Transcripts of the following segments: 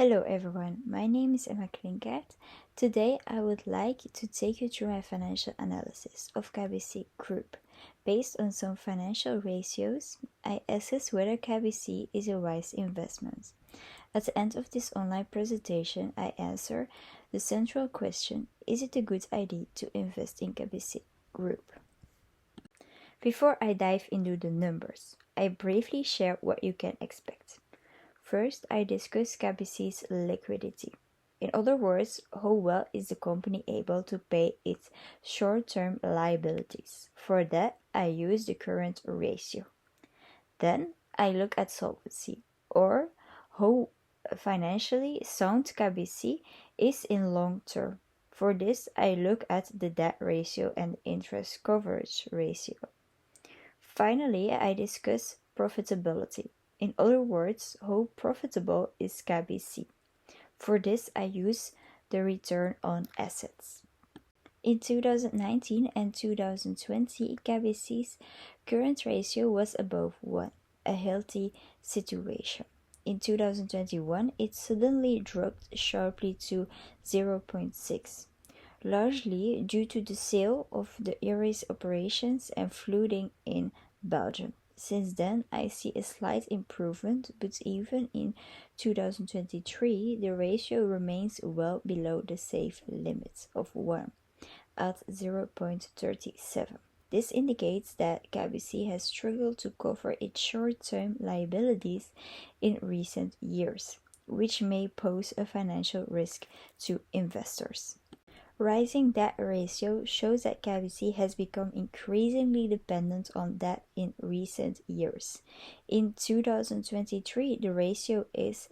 Hello everyone, my name is Emma Klinkert. Today I would like to take you through my financial analysis of KBC Group. Based on some financial ratios, I assess whether KBC is a wise investment. At the end of this online presentation, I answer the central question: is it a good idea to invest in KBC Group? Before I dive into the numbers, I briefly share what you can expect. First, I discuss KBC's liquidity. In other words, how well is the company able to pay its short-term liabilities? For that, I use the current ratio. Then, I look at solvency, or how financially sound KBC is in long term. For this, I look at the debt ratio and interest coverage ratio. Finally, I discuss profitability. In other words, how profitable is KBC? For this, I use the return on assets. In 2019 and 2020, KBC's current ratio was above 1, a healthy situation. In 2021, it suddenly dropped sharply to 0.6, largely due to the sale of the Iris operations and flooding in Belgium. Since then, I see a slight improvement, but even in 2023, the ratio remains well below the safe limit of 1 at 0.37. This indicates that KBC has struggled to cover its short-term liabilities in recent years, which may pose a financial risk to investors. Rising debt ratio shows that KBC has become increasingly dependent on debt in recent years. In 2023, the ratio is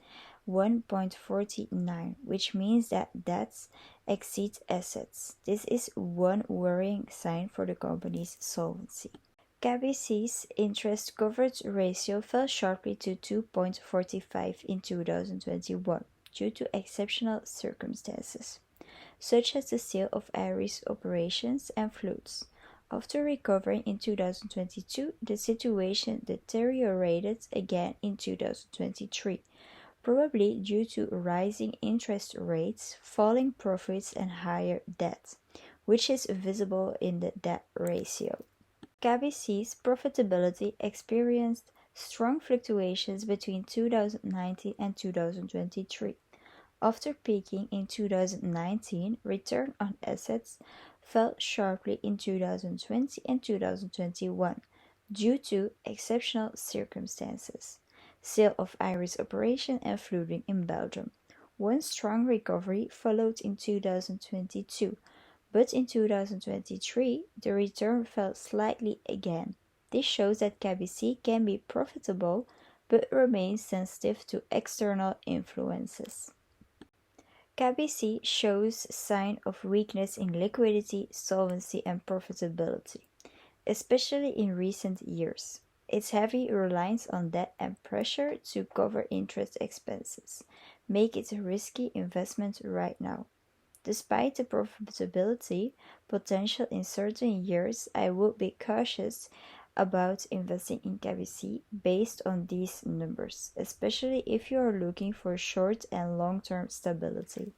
1.49, which means that debts exceed assets. This is one worrying sign for the company's solvency. KBC's interest coverage ratio fell sharply to 2.45 in 2021 due to exceptional circumstances, such as the sale of Iris operations and floods. After recovering in 2022, the situation deteriorated again in 2023, probably due to rising interest rates, falling profits, and higher debt, which is visible in the debt ratio. KBC's profitability experienced strong fluctuations between 2019 and 2023. After peaking in 2019, return on assets fell sharply in 2020 and 2021 due to exceptional circumstances, sale of Iris operation and flooding in Belgium. One strong recovery followed in 2022, but in 2023 the return fell slightly again. This shows that KBC can be profitable but remains sensitive to external influences. KBC shows signs of weakness in liquidity, solvency, and profitability, especially in recent years. Its heavy reliance on debt and pressure to cover interest expenses make it a risky investment right now. Despite the profitability potential in certain years, I would be cautious about investing in KBC based on these numbers, especially if you are looking for short and long-term stability.